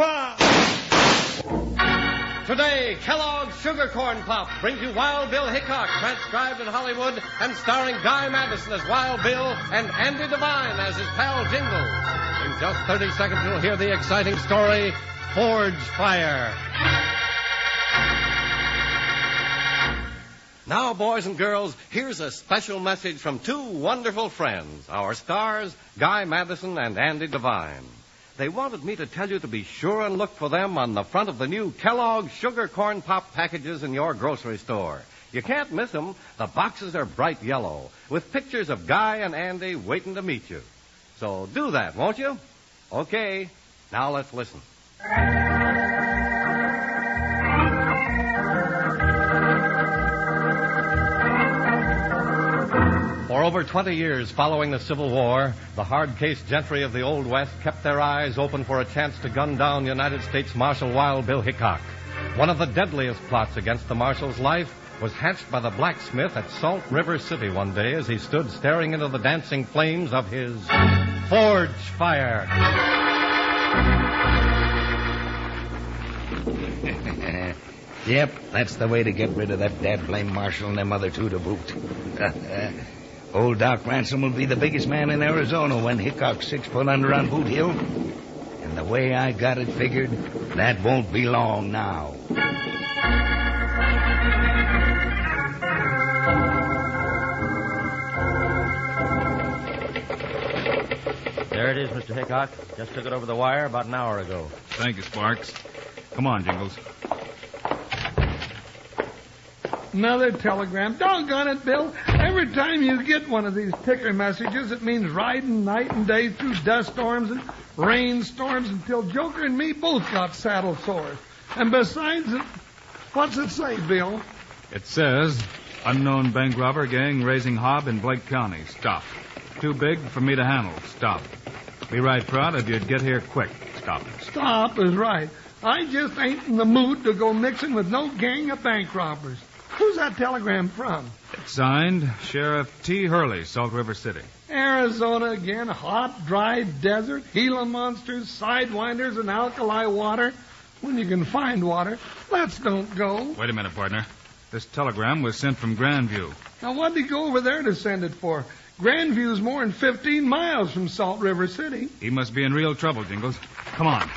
Pop! Today, Kellogg's Sugar Corn Pop brings you Wild Bill Hickok, transcribed in Hollywood and starring Guy Madison as Wild Bill and Andy Devine as his pal Jingles. In just 30 seconds, you'll hear the exciting story, Forge Fire. Now, boys and girls, here's a special message from two wonderful friends, our stars, Guy Madison and Andy Devine. They wanted me to tell you to be sure and look for them on the front of the new Kellogg's Sugar Corn Pop packages in your grocery store. You can't miss them. The boxes are bright yellow, with pictures of Guy and Andy waiting to meet you. So do that, won't you? Okay, now let's listen. For over 20 years following the Civil War, the hard-case gentry of the Old West kept their eyes open for a chance to gun down United States Marshal Wild Bill Hickok. One of the deadliest plots against the Marshal's life was hatched by the blacksmith at Salt River City one day as he stood staring into the dancing flames of his forge fire. Yep, that's the way to get rid of that dad-blame Marshal and them other two to boot. Old Doc Ransom will be the biggest man in Arizona when Hickok's 6 foot under on Boot Hill. And the way I got it figured, that won't be long now. There it is, Mr. Hickok. Just took it over the wire about an hour ago. Thank you, Sparks. Come on, Jingles. Another telegram. Doggone it, Bill. Every time you get one of these ticker messages, it means riding night and day through dust storms and rainstorms until Joker and me both got saddle sores. And besides, what's it say, Bill? It says, unknown bank robber gang raising hob in Blake County. Stop. Too big for me to handle. Stop. Be right proud if you'd get here quick. Stop. Stop is right. I just ain't in the mood to go mixing with no gang of bank robbers. Who's that telegram from? It's signed Sheriff T. Hurley, Salt River City. Arizona again. Hot, dry desert, Gila monsters, sidewinders, and alkali water. When you can find water. Let's don't go. Wait a minute, partner. This telegram was sent from Grandview. Now, what'd he go over there to send it for? Grandview's more than 15 miles from Salt River City. He must be in real trouble, Jingles. Come on.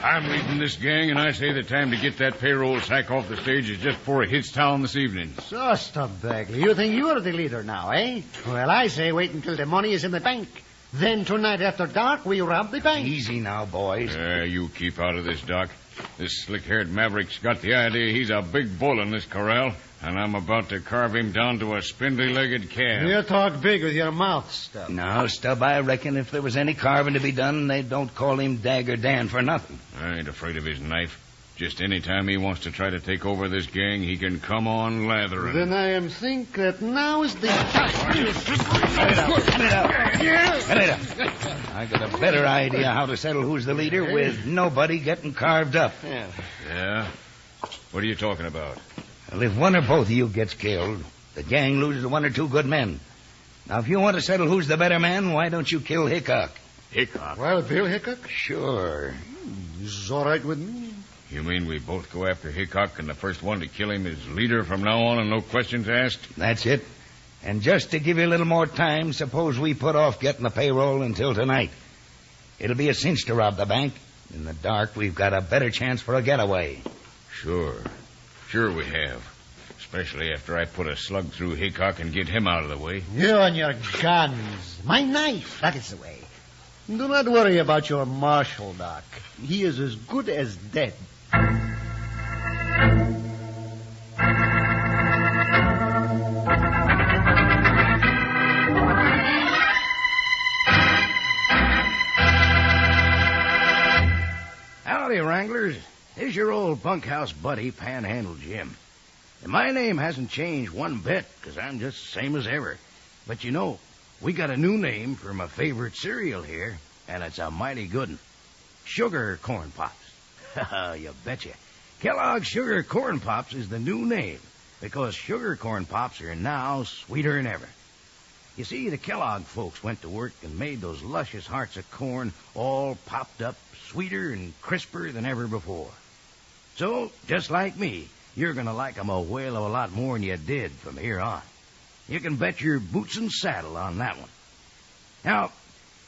I'm leading this gang, and I say the time to get that payroll sack off the stage is just before it hits town this evening. So, Stub Bagley, you think you're the leader now, eh? Well, I say wait until the money is in the bank. Then tonight after dark, we rob the bank. Easy now, boys. You keep out of this, Doc. This slick-haired maverick's got the idea he's a big bull in this corral, and I'm about to carve him down to a spindly-legged calf. You talk big with your mouth, Stub. No, Stub, I reckon if there was any carving to be done, they don't call him Dagger Dan for nothing. I ain't afraid of his knife. Just any time he wants to try to take over this gang, he can come on lathering. Then I am think that now is the time. Cut it out. Cut it out. I got a better idea how to settle who's the leader with nobody getting carved up. Yeah? What are you talking about? Well, if one or both of you gets killed, the gang loses one or two good men. Now, if you want to settle who's the better man, why don't you kill Hickok? Hickok? Well, Bill Hickok? Sure. This is all right with me. You mean we both go after Hickok and the first one to kill him is leader from now on and no questions asked? That's it. And just to give you a little more time, suppose we put off getting the payroll until tonight. It'll be a cinch to rob the bank. In the dark, we've got a better chance for a getaway. Sure. Sure we have. Especially after I put a slug through Hickok and get him out of the way. You and your guns. My knife. That is the way. Do not worry about your marshal, Doc. He is as good as dead. Howdy, Wranglers. Here's your old bunkhouse buddy, Panhandle Jim. And my name hasn't changed one bit, because I'm just the same as ever. But you know, we got a new name for my favorite cereal here, and it's a mighty good one. Sugar Corn Pops. You betcha. Kellogg's Sugar Corn Pops is the new name, because sugar corn pops are now sweeter than ever. You see, the Kellogg folks went to work and made those luscious hearts of corn all popped up sweeter and crisper than ever before. So, just like me, you're going to like them a whale of a lot more than you did from here on. You can bet your boots and saddle on that one. Now,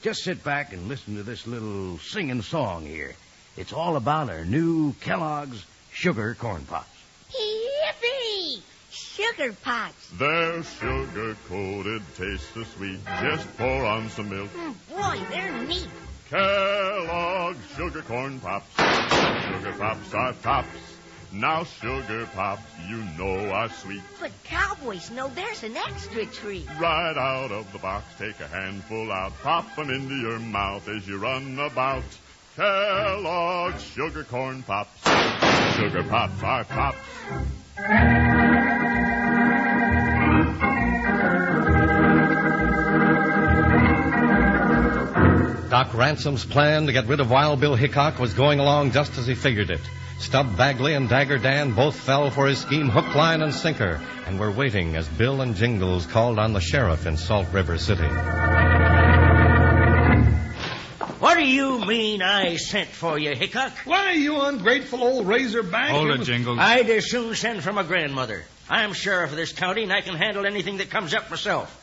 just sit back and listen to this little singing song here. It's all about our new Kellogg's Sugar Corn Pops. Yippee! Sugar Pops. They're sugar-coated, taste so sweet. Just pour on some milk. Boy, they're neat. Kellogg's Sugar Corn Pops. Sugar Pops are tops. Now Sugar Pops, you know are sweet. But cowboys know there's an extra treat. Right out of the box, take a handful out. Pop them into your mouth as you run about. Kellogg's Sugar Corn Pops. Sugar Pops are tops. Doc Ransom's plan to get rid of Wild Bill Hickok was going along just as he figured it. Stub Bagley and Dagger Dan both fell for his scheme hook, line, and sinker, and were waiting as Bill and Jingles called on the sheriff in Salt River City. What do you mean I sent for you, Hickok? Why, you ungrateful old razorback. Hold it, Jingles. I'd as soon send for my grandmother. I'm sheriff of this county, and I can handle anything that comes up myself.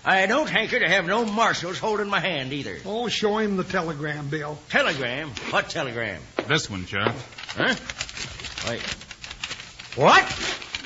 I don't hanker to have no marshals holding my hand, either. Oh, show him the telegram, Bill. Telegram? What telegram? This one, Sheriff. Huh? Wait. What?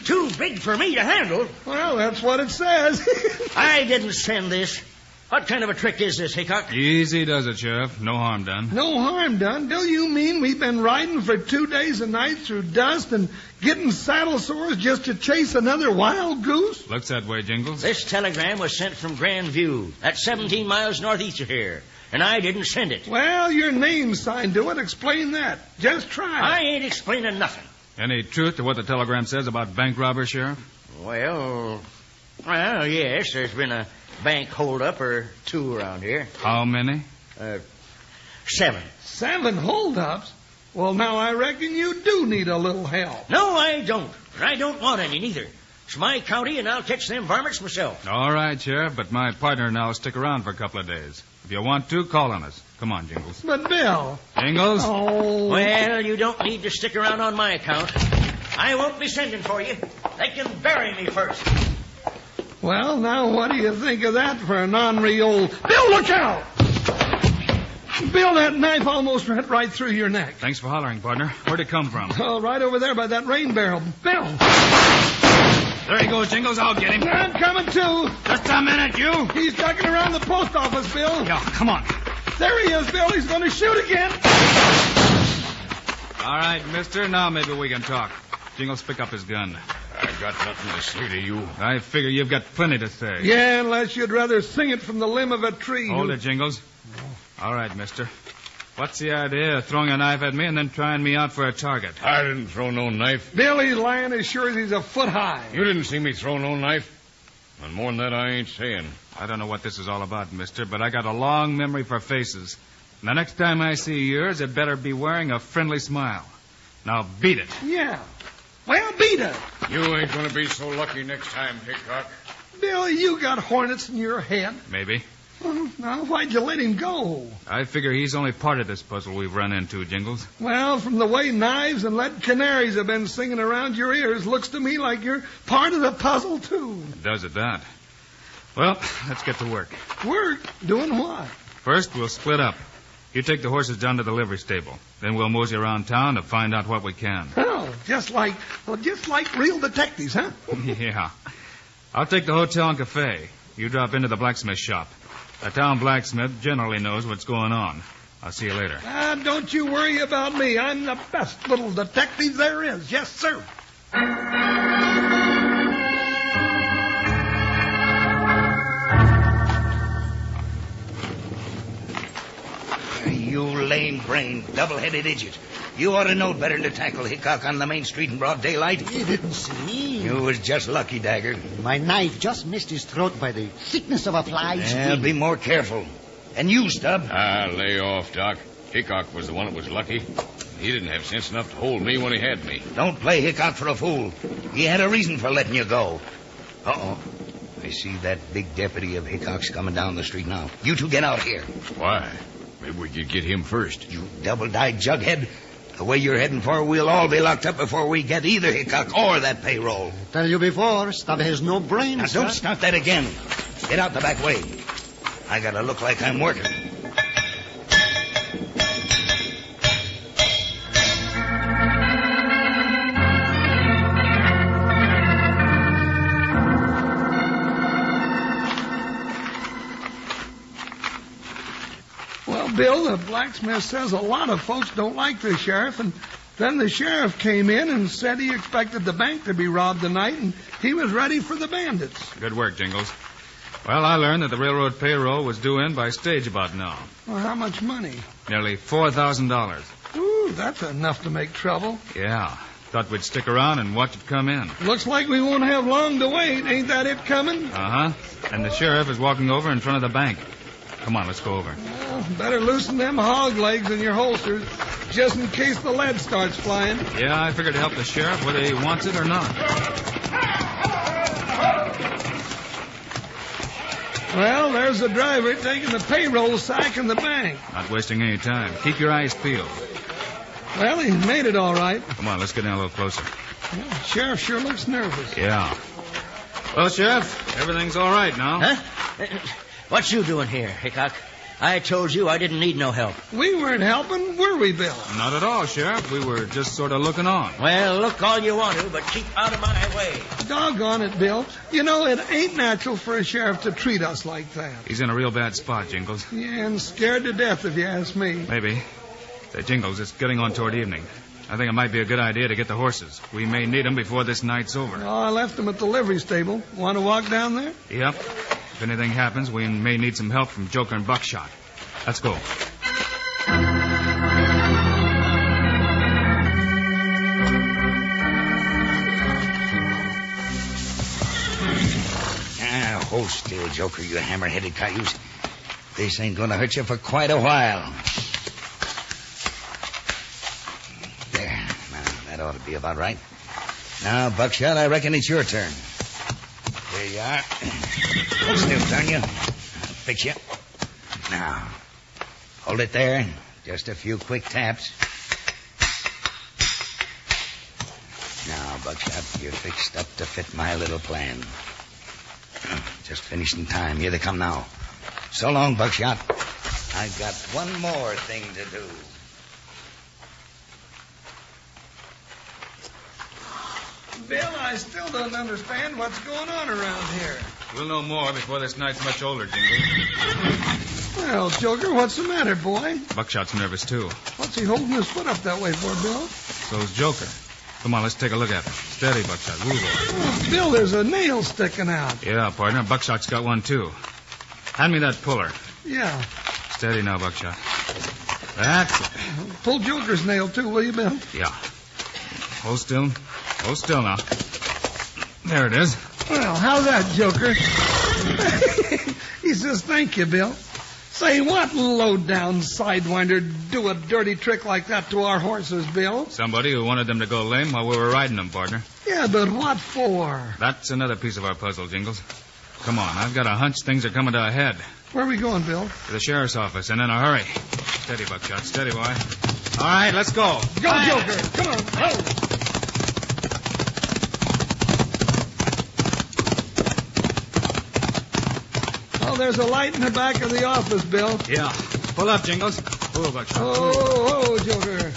Too big for me to handle? Well, that's what it says. I didn't send this. What kind of a trick is this, Hickok? Easy does it, Sheriff. No harm done. No harm done? Bill, you mean we've been riding for 2 days and nights through dust and getting saddle sores just to chase another wild goose? Looks that way, Jingles. This telegram was sent from Grandview. That's 17 miles northeast of here. And I didn't send it. Well, your name's signed to it. Explain that. Just try. I ain't explaining nothing. Any truth to what the telegram says about bank robbers, Sheriff? Well, yes, there's been a bank holdup or two around here. How many? 7. 7 holdups? Well, now I reckon you do need a little help. No, I don't. And I don't want any, neither. It's my county, and I'll catch them varmints myself. All right, Sheriff, but my partner and I'll stick around for a couple of days. If you want to, call on us. Come on, Jingles. But, Bill... Jingles? Oh... Well, you don't need to stick around on my account. I won't be sending for you. They can bury me first. Well, now, what do you think of that for an ornery old... Bill, look out! Bill, that knife almost went right through your neck. Thanks for hollering, partner. Where'd it come from? Oh, right over there by that rain barrel. Bill! There he goes, Jingles. I'll get him. I'm coming, too. Just a minute, you. He's ducking around the post office, Bill. Yeah, come on. There he is, Bill. He's going to shoot again. All right, mister. Now maybe we can talk. Jingles, pick up his gun. I got nothing to say to you. I figure you've got plenty to say. Yeah, unless you'd rather sing it from the limb of a tree. Hold it, Jingles. All right, mister. What's the idea of throwing a knife at me and then trying me out for a target? I didn't throw no knife. Bill, he's lying as sure as he's a foot high. You didn't see me throw no knife. And more than that, I ain't saying. I don't know what this is all about, mister, but I got a long memory for faces. And the next time I see yours, it better be wearing a friendly smile. Now, beat it. Yeah. Well, beat it. You ain't gonna be so lucky next time, Hickok. Bill, you got hornets in your head. Maybe. Well, now, why'd you let him go? I figure he's only part of this puzzle we've run into, Jingles. Well, from the way knives and lead canaries have been singing around your ears, looks to me like you're part of the puzzle, too. Does it that? Well, let's get to work. Work? Doing what? First, we'll split up. You take the horses down to the livery stable. Then we'll mosey around town to find out what we can. Oh, just like real detectives, huh? Yeah. I'll take the hotel and cafe. You drop into the blacksmith shop. The town blacksmith generally knows what's going on. I'll see you later. Don't you worry about me. I'm the best little detective there is. Yes, sir. You lame-brained, double-headed idiot. You ought to know better than to tackle Hickok on the main street in broad daylight. You didn't see. You was just lucky, Dagger. My knife just missed his throat by the thickness of a fly's Well, be more careful. And you, Stubb. Lay off, Doc. Hickok was the one that was lucky. He didn't have sense enough to hold me when he had me. Don't play Hickok for a fool. He had a reason for letting you go. Uh-oh. I see that big deputy of Hickok's coming down the street now. You two get out here. Why? Maybe we could get him first. You double-dyed jughead. The way you're heading for, we'll all be locked up before we get either Hickok or that payroll. I tell you before, Stub has no brains. Now, don't start that again. Get out the back way. I gotta look like I'm working. Well, Bill, the blacksmith says a lot of folks don't like the sheriff, and then the sheriff came in and said he expected the bank to be robbed tonight, and he was ready for the bandits. Good work, Jingles. Well, I learned that the railroad payroll was due in by stage about now. Well, how much money? Nearly $4,000. Ooh, that's enough to make trouble. Yeah. Thought we'd stick around and watch it come in. Looks like we won't have long to wait. Ain't that it coming? Uh-huh. And the sheriff is walking over in front of the bank. Come on, let's go over. Well, better loosen them hog legs in your holsters, just in case the lead starts flying. Yeah, I figured to help the sheriff whether he wants it or not. Well, there's the driver taking the payroll sack in the bank. Not wasting any time. Keep your eyes peeled. Well, he made it all right. Come on, let's get in a little closer. Well, the sheriff sure looks nervous. Yeah. Well, Sheriff, everything's all right now. Huh? What you doing here, Hickok? I told you I didn't need no help. We weren't helping, were we, Bill? Not at all, Sheriff. We were just sort of looking on. Well, look all you want to, but keep out of my way. Doggone it, Bill. You know, it ain't natural for a sheriff to treat us like that. He's in a real bad spot, Jingles. Yeah, and scared to death, if you ask me. Maybe. Say, Jingles, it's getting on toward evening. I think it might be a good idea to get the horses. We may need them before this night's over. Oh, I left them at the livery stable. Want to walk down there? Yep. If anything happens, we may need some help from Joker and Buckshot. Let's go. Hold still, Joker, you hammer-headed cayuse. This ain't gonna hurt you for quite a while. There. Now, that ought to be about right. Now, Buckshot, I reckon it's your turn. There you are. Hold still, darn you. I'll fix you. Now, hold it there. Just a few quick taps. Now, Buckshot, you're fixed up to fit my little plan. Just finished in time. Here they come now. So long, Buckshot. I've got one more thing to do. Bill, I still don't understand what's going on around here. We'll know more before this night's much older, Jingles. Well, Joker, what's the matter, boy? Buckshot's nervous, too. What's he holding his foot up that way for, Bill? So's Joker. Come on, let's take a look at him. Steady, Buckshot. Move on. Oh, Bill, there's a nail sticking out. Yeah, partner. Buckshot's got one, too. Hand me that puller. Yeah. Steady now, Buckshot. That's it. Pull Joker's nail, too, will you, Bill? Yeah. Hold still. Hold still now. There it is. Well, how's that, Joker? He says, thank you, Bill. Say, what low-down sidewinder do a dirty trick like that to our horses, Bill? Somebody who wanted them to go lame while we were riding them, partner. Yeah, but what for? That's another piece of our puzzle, Jingles. Come on, I've got a hunch things are coming to a head. Where are we going, Bill? To the sheriff's office, and in a hurry. Steady, Buckshot. Steady, boy. All right, let's go. Go, Joker. Come on. Go. Oh, there's a light in the back of the office, Bill. Yeah. Pull up, Jingles. Pull, Buckshot. Oh, Joker.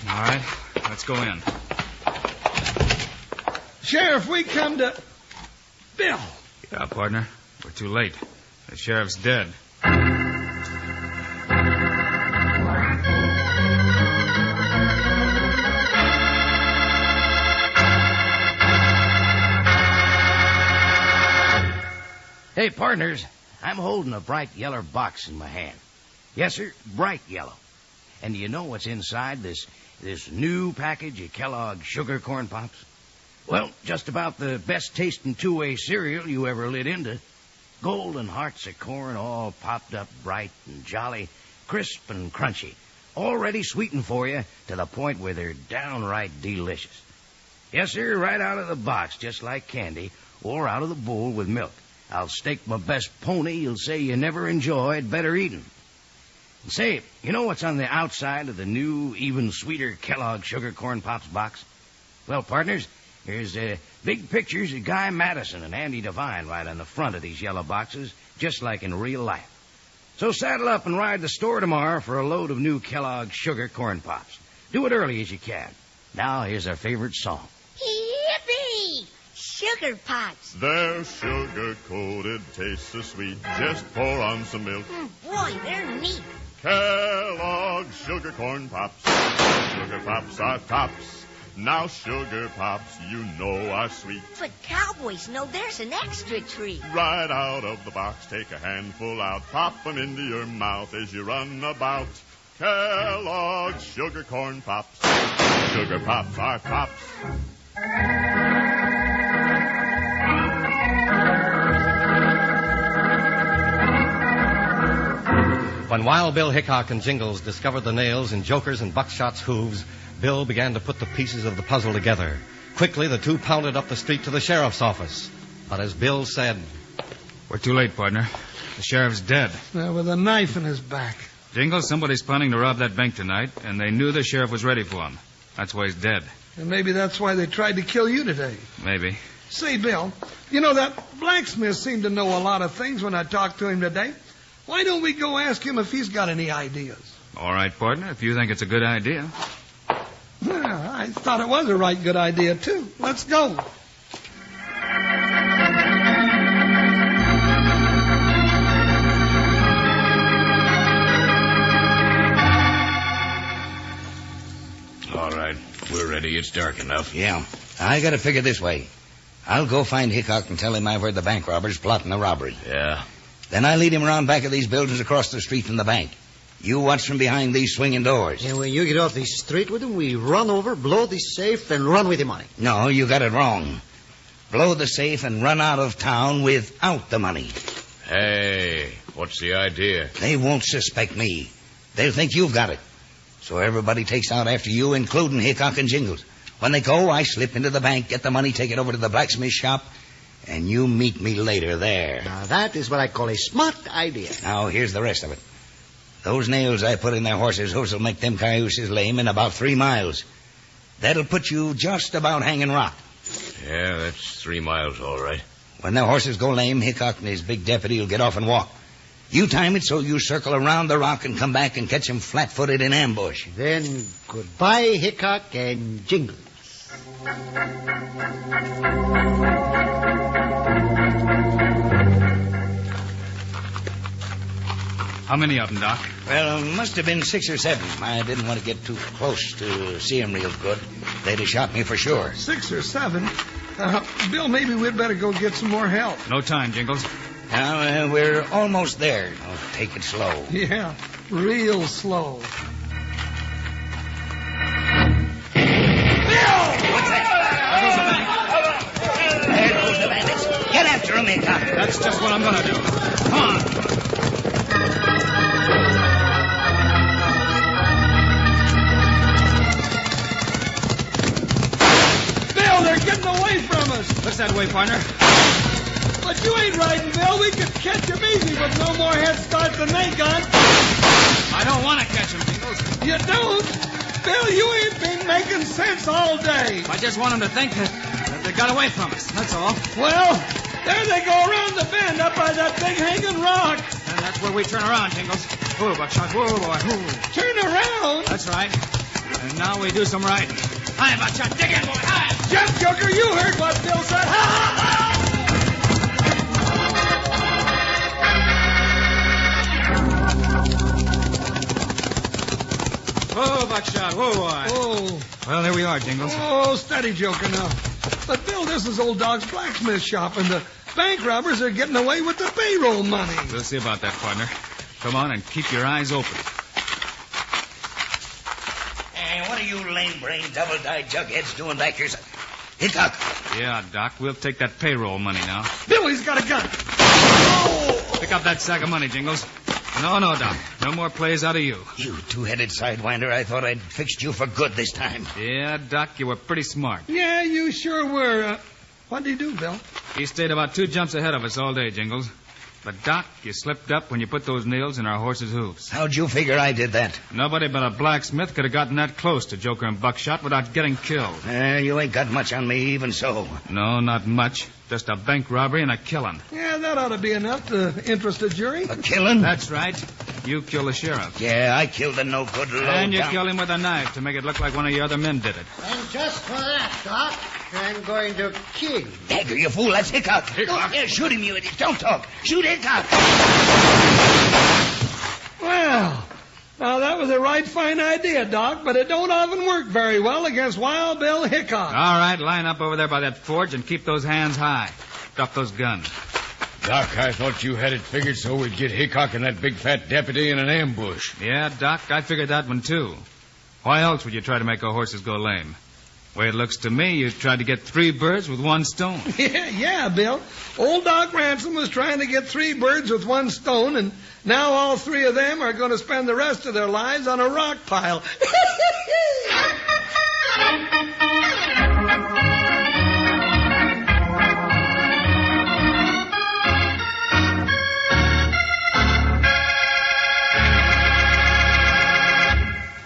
All right, let's go in. Sheriff, we come to... Bill. Yeah, partner. We're too late. The sheriff's dead. Hey, partners, I'm holding a bright yellow box in my hand. Yes, sir, bright yellow. And do you know what's inside this new package of Kellogg's Sugar Corn Pops? Well, just about the best tasting two-way cereal you ever lit into. Golden hearts of corn all popped up bright and jolly, crisp and crunchy, already sweetened for you to the point where they're downright delicious. Yes, sir, right out of the box, just like candy, pour out of the bowl with milk. I'll stake my best pony you'll say you never enjoyed better eating. And say, you know what's on the outside of the new, even sweeter Kellogg Sugar Corn Pops box? Well, partners, there's big pictures of Guy Madison and Andy Devine right on the front of these yellow boxes, just like in real life. So saddle up and ride the store tomorrow for a load of new Kellogg Sugar Corn Pops. Do it early as you can. Now, here's our favorite song. Yippee! Sugar Pops. They're sugar-coated, taste so sweet. Just pour on some milk. Boy, they're neat. Kellogg's Sugar Corn Pops. Sugar Pops are tops. Now Sugar Pops, you know, are sweet. But cowboys know there's an extra treat. Right out of the box, take a handful out. Pop 'em into your mouth as you run about. Kellogg's Sugar Corn Pops. Sugar Pops are tops. When Wild Bill Hickok and Jingles discovered the nails in Joker's and Buckshot's hooves, Bill began to put the pieces of the puzzle together. Quickly, the two pounded up the street to the sheriff's office. But as Bill said, "We're too late, partner. The sheriff's dead." With a knife in his back. Jingles, somebody's planning to rob that bank tonight, and they knew the sheriff was ready for him. That's why he's dead. And maybe that's why they tried to kill you today. Maybe. Say, Bill, you know, that blacksmith seemed to know a lot of things when I talked to him today. Why don't we go ask him if he's got any ideas? All right, partner, if you think it's a good idea. Yeah, I thought it was a right good idea, too. Let's go. All right, we're ready. It's dark enough. Yeah. I got to figure this way. I'll go find Hickok and tell him I've heard the bank robbers plotting the robbery. Yeah. Then I lead him around back of these buildings across the street from the bank. You watch from behind these swinging doors. And when you get off the street with him, we run over, blow the safe, and run with the money. No, you got it wrong. Blow the safe and run out of town without the money. Hey, what's the idea? They won't suspect me. They'll think you've got it. So everybody takes out after you, including Hickok and Jingles. When they go, I slip into the bank, get the money, take it over to the blacksmith shop, and you meet me later there. Now, that is what I call a smart idea. Now, here's the rest of it. Those nails I put in their horses' hoofs will make them cayuses lame in about 3 miles. That'll put you just about hanging rock. Yeah, that's 3 miles, all right. When their horses go lame, Hickok and his big deputy will get off and walk. You time it so you circle around the rock and come back and catch them flat-footed in ambush. Then goodbye, Hickok and Jingles. How many of them, Doc? Well, must have been 6 or 7. I didn't want to get too close to see them real good. They'd have shot me for sure. 6 or 7? Bill, maybe we'd better go get some more help. No time, Jingles. Now, we're almost there. Oh, take it slow. Yeah, real slow. There goes the bandits. Get after him, Hickok. That's just what I'm going to do. Come on. Bill, they're getting away from us. What's that way, partner? But you ain't riding, Bill. We could catch them easy with no more head start than they got. I don't want to catch them, Jingles. You don't? Bill, you ain't been making sense all day. I just want them to think that they got away from us. That's all. Well, there they go around the bend up by that big hanging rock. And that's where we turn around, Jingles. Whoa, Buckshot. Whoa, boy. Whoa. Turn around? That's right. And now we do some riding. Hi, Buckshot. Dig in, boy. Hi. Jump, Joker. You heard what Bill said. Ha, ha, ha! Whoa, Buckshot. Whoa, boy. Oh. Well, there we are, Jingles. Oh, steady, Joker, now. But, Bill, this is old Dog's blacksmith shop, and the bank robbers are getting away with the payroll money. We'll see about that, partner. Come on and keep your eyes open. Hey, what are you lame-brained, double-dyed jugheads doing back here? Hickok. Yeah, Doc, we'll take that payroll money now. Billy's got a gun. Oh! Pick up that sack of money, Jingles. No, Doc. No more plays out of you. You two-headed sidewinder. I thought I'd fixed you for good this time. Yeah, Doc, you were pretty smart. Yeah, you sure were. What'd he do, Bill? He stayed about 2 jumps ahead of us all day, Jingles. But, Doc, you slipped up when you put those nails in our horse's hooves. How'd you figure I did that? Nobody but a blacksmith could have gotten that close to Joker and Buckshot without getting killed. You ain't got much on me, even so. No, not much. Just a bank robbery and a killing. Yeah, that ought to be enough to interest a jury. A killing? That's right. You killed the sheriff. Yeah, I killed the no-good low And you down. killed him with a knife to make it look like one of your other men did it. And just for that, Doc, I'm going to kill you. Dagger, you fool. That's Hickok. Hickok? Yeah, shoot him, you idiot. Don't talk. Shoot Hickok. Well, now that was a right fine idea, Doc, but it don't often work very well against Wild Bill Hickok. All right, line up over there by that forge and keep those hands high. Drop those guns. Doc, I thought you had it figured so we'd get Hickok and that big fat deputy in an ambush. Yeah, Doc, I figured that one, too. Why else would you try to make our horses go lame? Way it looks to me, you tried to get 3 birds with 1 stone. Yeah, Bill. Old Doc Ransom was trying to get 3 birds with 1 stone, and now all 3 of them are going to spend the rest of their lives on a rock pile.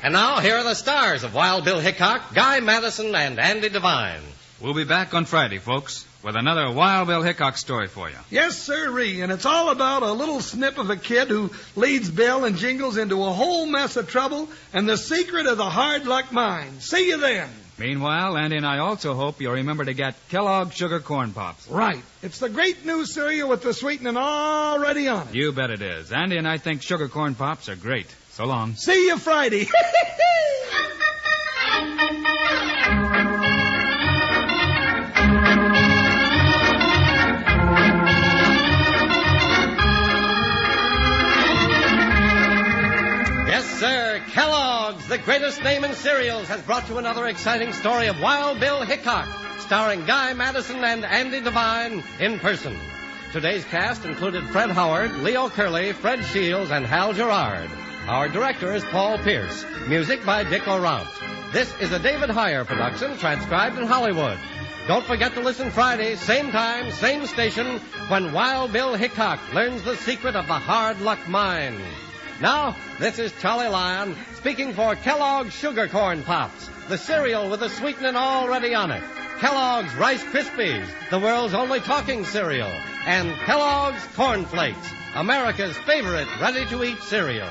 And now, here are the stars of Wild Bill Hickok, Guy Madison, and Andy Devine. We'll be back on Friday, folks, with another Wild Bill Hickok story for you. Yes, sirree, and it's all about a little snip of a kid who leads Bill and Jingles into a whole mess of trouble and the secret of the hard luck mine. See you then. Meanwhile, Andy and I also hope you'll remember to get Kellogg's Sugar Corn Pops. Right. It's the great new cereal with the sweetening already on it. You bet it is. Andy and I think Sugar Corn Pops are great. So long. See you Friday. Yes, sir. Kellogg's, the greatest name in cereals, has brought you another exciting story of Wild Bill Hickok, starring Guy Madison and Andy Devine in person. Today's cast included Fred Howard, Leo Curley, Fred Shields, and Hal Gerard. Our director is Paul Pierce. Music by Dick O'Rourke. This is a David Heyer production, transcribed in Hollywood. Don't forget to listen Friday, same time, same station, when Wild Bill Hickok learns the secret of the hard luck mine. Now, this is Charlie Lyon speaking for Kellogg's Sugar Corn Pops, the cereal with the sweetening already on it. Kellogg's Rice Krispies, the world's only talking cereal. And Kellogg's Corn Flakes, America's favorite ready-to-eat cereal.